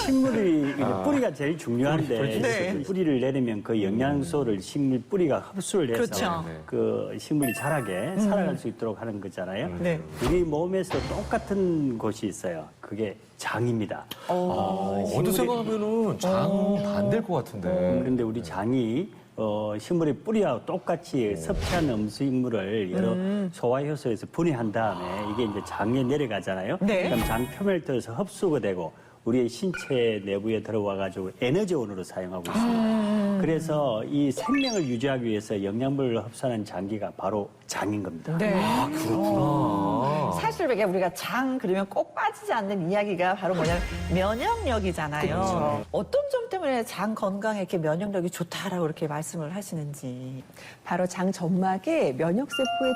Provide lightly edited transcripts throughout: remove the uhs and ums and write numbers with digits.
식물이 뿌리가 제일 중요한데 뿌리를 내리면 그 영양소를 식물 뿌리가 흡수를 해서 그렇죠. 그 식물이 자라게 살아갈 수 있도록 하는 거잖아요. 네. 우리 몸에서 똑같은 곳이 있어요. 그게 장입니다. 어떻게 생각하면은 장 반대일 것 같은데. 그런데 우리 장이 식물의 뿌리와 똑같이 섭취한 음식물을 여러 소화효소에서 분해한 다음에 이게 이제 장에 내려가잖아요. 네. 그럼 장 표면을 흡수가 되고 우리의 신체 내부에 들어와가지고 에너지원으로 사용하고 있습니다. 그래서 이 생명을 유지하기 위해서 영양분을 흡수하는 장기가 바로 장인 겁니다. 네. 그렇구나. 사실 이게 우리가 장 그러면 꼭 빠지지 않는 이야기가 바로 뭐냐면 면역력이잖아요. 그렇죠. 어떤 점 때문에 장 건강에 이렇게 면역력이 좋다라고 이렇게 말씀을 하시는지. 바로 장 점막에 면역세포의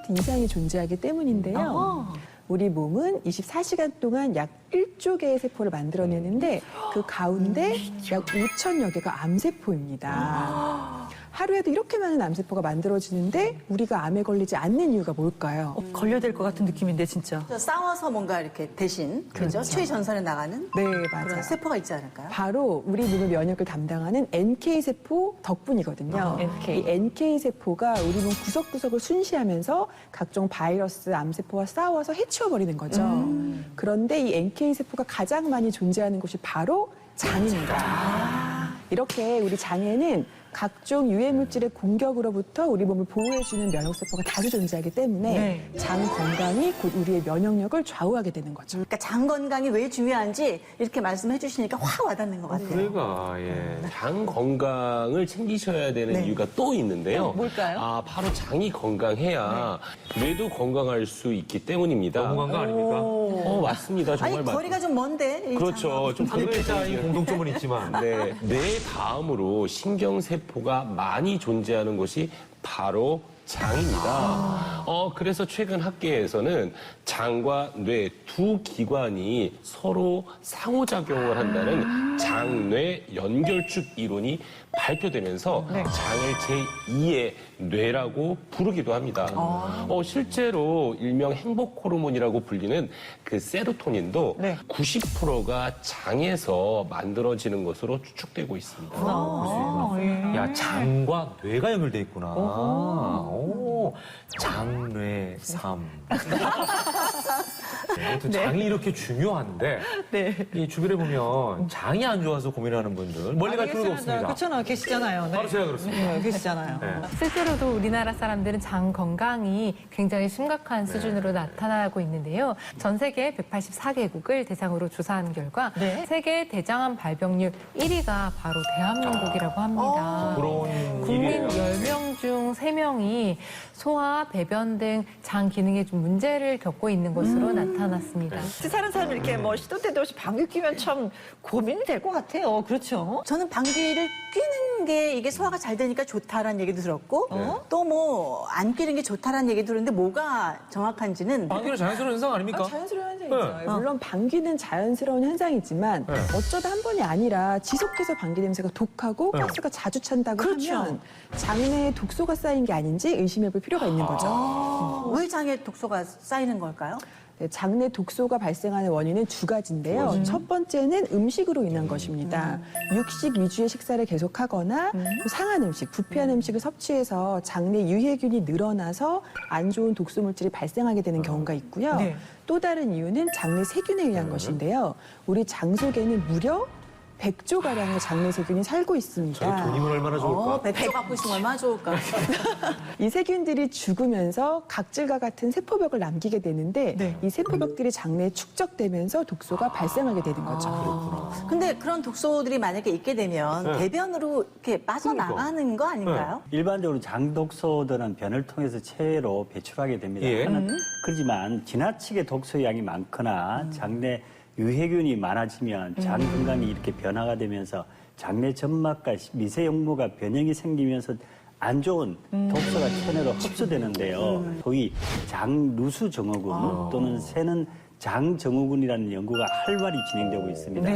70% 이상이 존재하기 때문인데요. 우리 몸은 24시간 동안 약 1조 개의 세포를 만들어내는데 그 가운데 약 5천여 개가 암세포입니다. 하루에도 이렇게 많은 암세포가 만들어지는데 우리가 암에 걸리지 않는 이유가 뭘까요? 걸려야 될 것 같은 느낌인데 진짜. 싸워서 뭔가 이렇게 대신 그죠? 최전선에 나가는 네, 그런 맞아요. 세포가 있지 않을까요? 바로 우리 몸의 면역을 담당하는 NK세포 덕분이거든요. NK. 이 NK세포가 우리 몸 구석구석을 순시하면서 각종 바이러스, 암세포와 싸워서 해치워버리는 거죠. 그런데 이 NK세포가 가장 많이 존재하는 곳이 바로 장입니다. 이렇게 우리 장에는 각종 유해물질의 공격으로부터 우리 몸을 보호해주는 면역세포가 다수 존재하기 때문에 네. 장 건강이 곧 우리의 면역력을 좌우하게 되는 거죠. 그러니까 장 건강이 왜 중요한지 이렇게 말씀해 주시니까 확 와닿는 것 같아요. 그러니까 장 건강을 챙기셔야 되는 이유가 또 있는데요. 뭘까요? 바로 장이 건강해야 뇌도 건강할 수 있기 때문입니다. 너무 건강 아닙니까? 맞습니다. 정말 아니 거리가 좀 먼데. 이 그렇죠. 좀 한글자인 공통점은 있지만. 네, 뇌 다음으로 신경세포가 많이 존재하는 곳이 바로 장입니다. 그래서 최근 학계에서는 장과 뇌 두 기관이 서로 상호작용을 한다는 장뇌 연결축 이론이 발표되면서 장을 제2의 뇌라고 부르기도 합니다. 실제로 일명 행복 호르몬이라고 불리는 그 세로토닌도 90%가 장에서 만들어지는 것으로 추측되고 있습니다. 야, 장과 뇌가 연결돼 있구나. 오, 장뇌 삶. 아무튼 장이 이렇게 중요한데 이 주변에 보면 장이 안 좋아서 고민하는 분들 멀리 갈 필요가 없습니다. 그렇잖아요. 계시잖아요. 네. 바로 제가 그렇습니다. 계시잖아요. 네. 실제로도 우리나라 사람들은 장 건강이 굉장히 심각한 수준으로 나타나고 있는데요. 전 세계 184개국을 대상으로 조사한 결과 세계 대장암 발병률 1위가 바로 대한민국이라고 합니다. 부러운 국민 일이에요. 10명 중 3명이 소화, 배변 등 장 기능에 좀 문제를 겪고 있는 것으로 나타났습니다. 사는 사람이 이렇게 뭐 시도 때도 없이 방귀 뀌면 참 고민이 될 것 같아요. 그렇죠? 저는 방귀를 뀌는 게 이게 소화가 잘 되니까 좋다라는 얘기도 들었고 또 뭐 안 뀌는 게 좋다라는 얘기도 들었는데 뭐가 정확한지는 방귀는 자연스러운 현상 아닙니까? 자연스러운 현상이죠. 물론 방귀는 자연스러운 현상이지만 어쩌다 한 번이 아니라 지속해서 방귀 냄새가 독하고 가스가 자주 찬다고 하면 장내에 독소가 쌓인 게 아닌지 의심해볼 필요가 있는 거죠. 왜 장에 독소가 쌓이는 걸까요? 네, 장내 독소가 발생하는 원인은 두 가지인데요. 첫 번째는 음식으로 인한 것입니다. 육식 위주의 식사를 계속하거나 또 상한 음식, 부패한 음식을 섭취해서 장내 유해균이 늘어나서 안 좋은 독소 물질이 발생하게 되는 경우가 있고요. 또 다른 이유는 장내 세균에 의한 것인데요. 우리 장 속에는 무려 100조가량의 장내 세균이 살고 있습니다. 돈이면 얼마나 좋을까? 100조 갖고 있으면 얼마나 좋을까. 이 세균들이 죽으면서 각질과 같은 세포벽을 남기게 되는데 이 세포벽들이 장내에 축적되면서 독소가 발생하게 되는 거죠. 근데 그런 독소들이 만약에 있게 되면 대변으로 이렇게 빠져나가는 거 아닌가요? 일반적으로 장 독소들은 변을 통해서 체로 배출하게 됩니다. 그렇지만 지나치게 독소의 양이 많거나 장내 유해균이 많아지면 장 건강이 이렇게 변화가 되면서 장내 점막과 미세용무가 변형이 생기면서 안 좋은 독소가 체내로 흡수되는데요. 소위 장누수 증후군 또는 새는 장증후군이라는 연구가 활발히 진행되고 있습니다.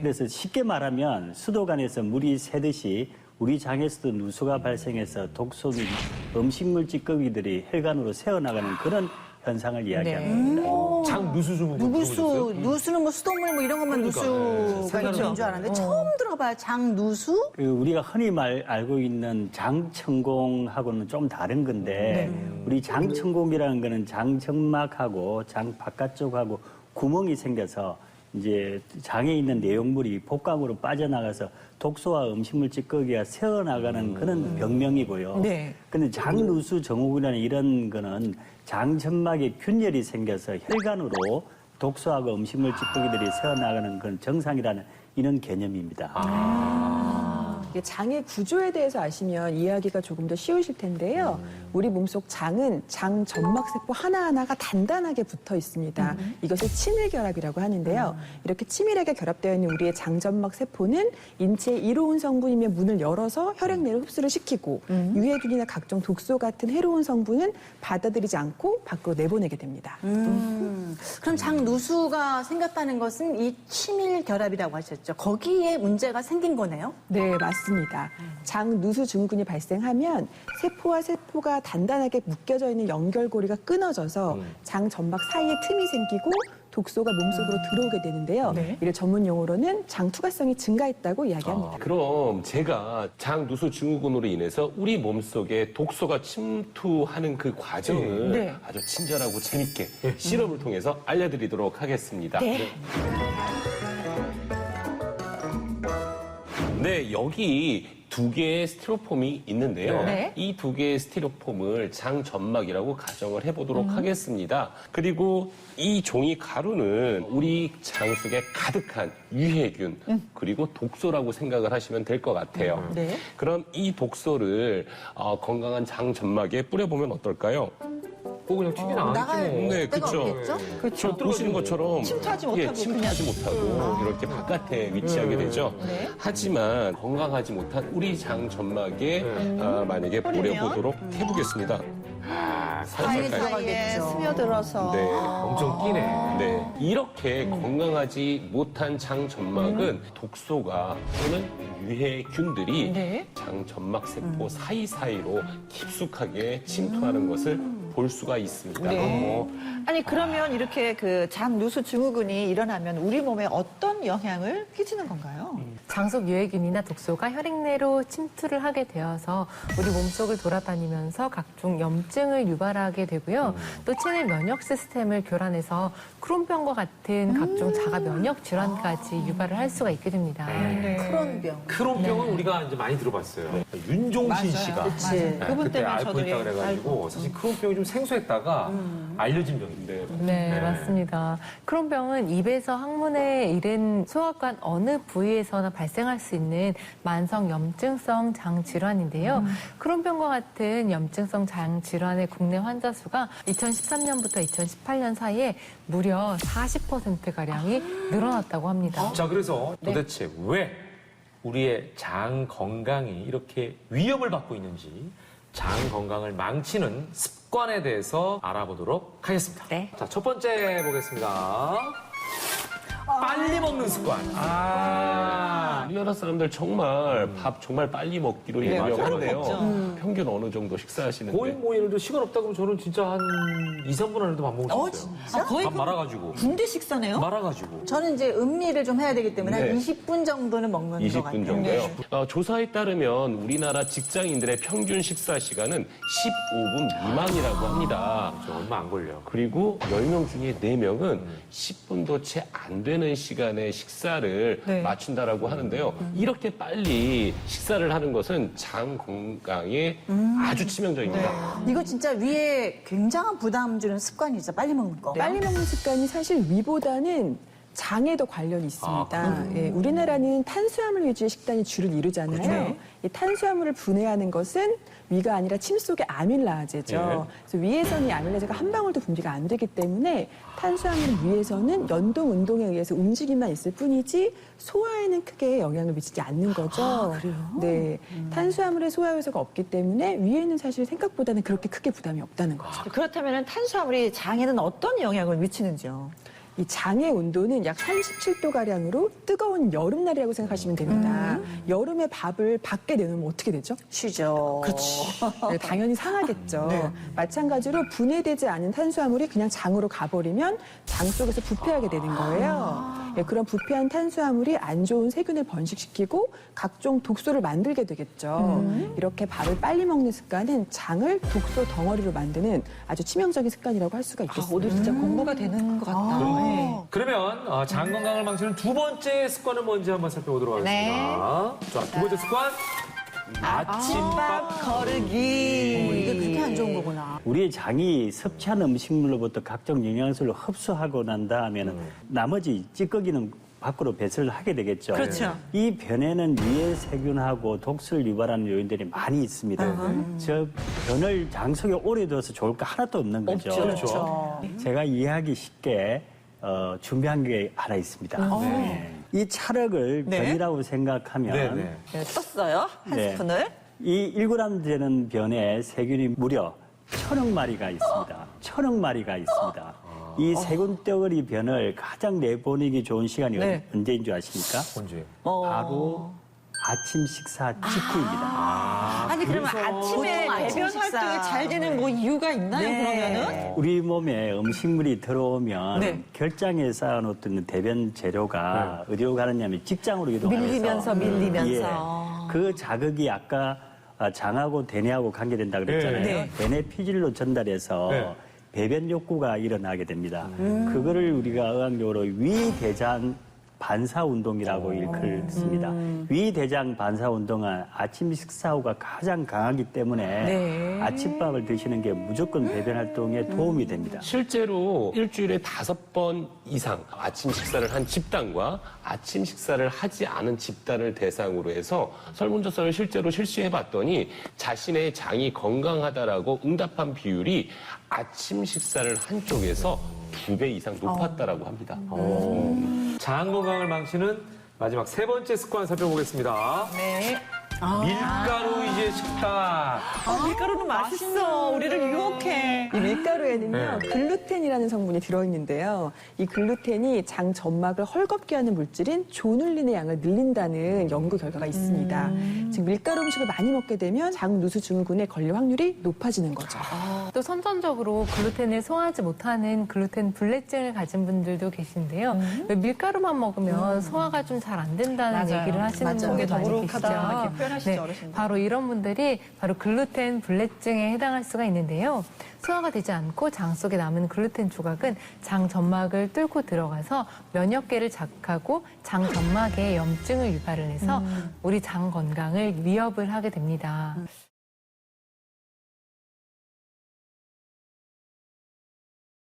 그래서 쉽게 말하면 수도관에서 물이 새듯이 우리 장에서도 누수가 발생해서 독소 및 음식물 찌꺼기들이 혈관으로 새어나가는 그런 현상을 이야기합니다. 장 누수 좀 누수, 누수는 뭐 수돗물 뭐 이런 것만 그러니까, 누수가 있는 줄 알았는데 처음 들어봐요. 장 누수? 우리가 흔히 알고 있는 장천공하고는 좀 다른 건데 우리 장천공이라는 거는 장점막하고 장 바깥쪽하고 구멍이 생겨서 이제 장에 있는 내용물이 복강으로 빠져나가서 독소와 음식물 찌꺼기가 새어나가는 그런 병명이고요. 네. 근데 장누수 증후군이라는 이런 거는 장점막에 균열이 생겨서 혈관으로 독소하고 음식물 찌꺼기들이 새어나가는 그런 정상이라는 이런 개념입니다. 이게 장의 구조에 대해서 아시면 이해하기가 조금 더 쉬우실 텐데요. 우리 몸속 장은 장 점막세포 하나하나가 단단하게 붙어 있습니다. 이것을 친밀결합이라고 하는데요. 이렇게 치밀하게 결합되어 있는 우리의 장점막 세포는 인체의 이로운 성분이면 문을 열어서 혈액 내로 흡수를 시키고 유해균이나 각종 독소 같은 해로운 성분은 받아들이지 않고 밖으로 내보내게 됩니다. 그럼 장 누수가 생겼다는 것은 이 치밀 결합이라고 하셨죠. 거기에 문제가 생긴 거네요? 네, 맞습니다. 장 누수 증후군이 발생하면 세포와 세포가 단단하게 묶여져 있는 연결고리가 끊어져서 장 점막 사이에 틈이 생기고 독소가 몸속으로 들어오게 되는데요. 이를 전문 용어로는 장 투과성이 증가했다고 이야기합니다. 그럼 제가 장 누수 증후군으로 인해서 우리 몸속에 독소가 침투하는 그 과정을 아주 친절하고 재밌게 실험을 통해서 알려드리도록 하겠습니다. 네, 여기 두 개의 스티로폼이 있는데요. 이 두 개의 스티로폼을 장 점막이라고 가정을 해보도록 하겠습니다. 그리고 이 종이 가루는 우리 장 속에 가득한 유해균 그리고 독소라고 생각을 하시면 될 것 같아요. 그럼 이 독소를 건강한 장 점막에 뿌려보면 어떨까요? 그냥 튀겨 나가지 뭐. 네, 때가 그렇죠. 없겠죠? 저 보시는 것처럼 침투하지 못하고 침투하지 못하고 이렇게 바깥에 위치하게 되죠. 하지만 건강하지 못한 우리 장 점막에 만약에 뿌려보도록 해보겠습니다. 사이사이에 스며들어서 네. 엄청 끼네. 네, 이렇게 건강하지 못한 장 점막은 독소가 또는 유해균들이 장 점막 세포 사이사이로 깊숙하게 침투하는 것을 볼 수가 있습니다. 아니 그러면 이렇게 그 장 누수 증후군이 일어나면 우리 몸에 어떤 영향을 끼치는 건가요? 장 속 유해균이나 독소가 혈액 내로 침투를 하게 되어서 우리 몸속을 돌아다니면서 각종 염증을 유발하게 되고요. 또 체내 면역 시스템을 교란해서 크론병과 같은 각종 자가 면역 질환까지 유발을 할 수가 있게 됩니다. 크론병. 크론병은 우리가 이제 많이 들어봤어요. 윤종신 씨가 그분 그때 때문에 앓고 저도 있다 그래가지고 사실 크론병이 좀 생소했다가 알려진 병인데. 네, 맞습니다. 크론병은 입에서 항문에 이른 소화관 어느 부위에서나 발생할 수 있는 만성 염증성 장 질환인데요. 크론병과 같은 염증성 장 질환의 국내 환자 수가 2013년부터 2018년 사이에 무려 40%가량이 늘어났다고 합니다. 자, 그래서 도대체 왜 우리의 장 건강이 이렇게 위협을 받고 있는지 장 건강을 망치는 습관에 대해서 알아보도록 하겠습니다. 자, 첫 번째 보겠습니다. 빨리 먹는 습관. 우리나라 사람들 정말 밥 정말 빨리 먹기로 유명한데요. 평균 어느 정도 식사하시는데? 거의 뭐 예를 들어 시간 없다 그러면 저는 진짜 한 2, 3분 안에도 밥 먹을 수 있어요. 거의 밥 말아가지고. 군대 식사네요? 말아가지고. 저는 이제 음미를 좀 해야 되기 때문에 네. 한 20분 정도는 먹는 것 20분 같아요. 정도요. 조사에 따르면 우리나라 직장인들의 평균 식사 시간은 15분 미만이라고 합니다. 저 얼마 안 걸려. 그리고 10명 중에 4명은 10분도 채 안 되는 시간에 식사를 맞춘다라고 하는데요. 이렇게 빨리 식사를 하는 것은 장 건강에 아주 치명적입니다. 이거 진짜 위에 굉장한 부담 주는 습관이죠. 빨리 먹는 거. 빨리 먹는 습관이 사실 위보다는 장에도 관련이 있습니다. 우리나라는 탄수화물 위주의 식단이 주를 이루잖아요. 이 탄수화물을 분해하는 것은 위가 아니라 침 속의 아밀라제죠. 그래서 위에서는 이 아밀라제가 한 방울도 분비가 안 되기 때문에 탄수화물 위에서는 연동 운동에 의해서 움직임만 있을 뿐이지 소화에는 크게 영향을 미치지 않는 거죠. 네, 탄수화물의 소화 요소가 없기 때문에 위에는 사실 생각보다는 그렇게 크게 부담이 없다는 거죠. 그렇다면 탄수화물이 장에는 어떤 영향을 미치는지요? 이 장의 온도는 약 37도 가량으로 뜨거운 여름날이라고 생각하시면 됩니다. 여름에 밥을 밖에 내놓으면 어떻게 되죠? 쉬죠. 네, 당연히 상하겠죠. 마찬가지로 분해되지 않은 탄수화물이 그냥 장으로 가버리면 장 속에서 부패하게 되는 거예요. 네, 그런 부패한 탄수화물이 안 좋은 세균을 번식시키고 각종 독소를 만들게 되겠죠. 이렇게 밥을 빨리 먹는 습관은 장을 독소 덩어리로 만드는 아주 치명적인 습관이라고 할 수가 있겠습니다. 오늘 진짜 공부가 되는 것 같다. 네. 그러면 장 건강을 망치는 두 번째 습관은 뭔지 한번 살펴보도록 하겠습니다. 자, 두 번째 습관. 아침밥 거르기. 이게 그렇게 안 좋은 거구나. 우리의 장이 섭취한 음식물로부터 각종 영양소를 흡수하고 난 다음에는 나머지 찌꺼기는 밖으로 배설을 하게 되겠죠. 그렇죠. 이 변에는 위해 세균하고 독소를 유발하는 요인들이 많이 있습니다. 저 변을 장 속에 오래 둬서 좋을 거 하나도 없는 거죠. 그렇죠. 제가 이해하기 쉽게 준비한 게 하나 있습니다. 네. 이 찰흙을 네. 변이라고 생각하면 네, 떴어요. 한 네. 스푼을. 이 1g 되는 변에 세균이 무려 1000억 마리가 있습니다. 1000억 마리가 있습니다. 이 세균 덩어리 변을 가장 내보내기 좋은 시간이 네. 언제인 줄 아십니까? 언제? 바로 아침 식사 직후입니다. 아니 그러면 아침에 보통 아침 배변 식사. 활동이 잘 되는 뭐 이유가 있나요? 네. 그러면은? 우리 몸에 음식물이 들어오면 네. 결장에 쌓아놓던 대변 재료가 어디로 가느냐면 직장으로 이동하면서 밀리면서. 그 자극이 아까 장하고 대뇌하고 관계된다 그랬잖아요. 네. 대뇌 피질로 전달해서 네. 배변 욕구가 일어나게 됩니다. 그거를 우리가 의학적으로 위대장 반사 운동이라고 일컫습니다. 위대장 반사 운동은 아침 식사 후가 가장 강하기 때문에 네. 아침밥을 드시는 게 무조건 배변 활동에 도움이 됩니다. 실제로 일주일에 5번 이상 아침 식사를 한 집단과 아침 식사를 하지 않은 집단을 대상으로 해서 설문조사를 실제로 실시해 봤더니 자신의 장이 건강하다라고 응답한 비율이 아침 식사를 한 쪽에서 2배 이상 높았다라고 합니다. 장 건강을 망치는 마지막 세 번째 습관 살펴보겠습니다. 네. 밀가루 이제 식탁. 밀가루는 맛있어. 우리를 유혹해. 이 밀가루에는요, 네. 글루텐이라는 성분이 들어있는데요. 이 글루텐이 장 점막을 헐겁게 하는 물질인 조눌린의 양을 늘린다는 연구 결과가 있습니다. 즉, 밀가루 음식을 많이 먹게 되면 장 누수 증후군에 걸릴 확률이 높아지는 거죠. 또 선천적으로 글루텐을 소화하지 못하는 글루텐 불내증을 가진 분들도 계신데요. 왜 밀가루만 먹으면 소화가 좀 잘 안 된다는 맞아요. 얘기를 하시는 맞아요. 분들 많이 더부룩하다 계시죠. 이렇게 표현하시죠, 어르신들. 바로 이런 분들이 바로 글루텐 불내증에 해당할 수가 있는데요. 소화가 되지 않고 장 속에 남은 글루텐 조각은 장 점막을 뚫고 들어가서 면역계를 자극하고 장 점막에 염증을 유발을 해서 우리 장 건강을 위협을 하게 됩니다.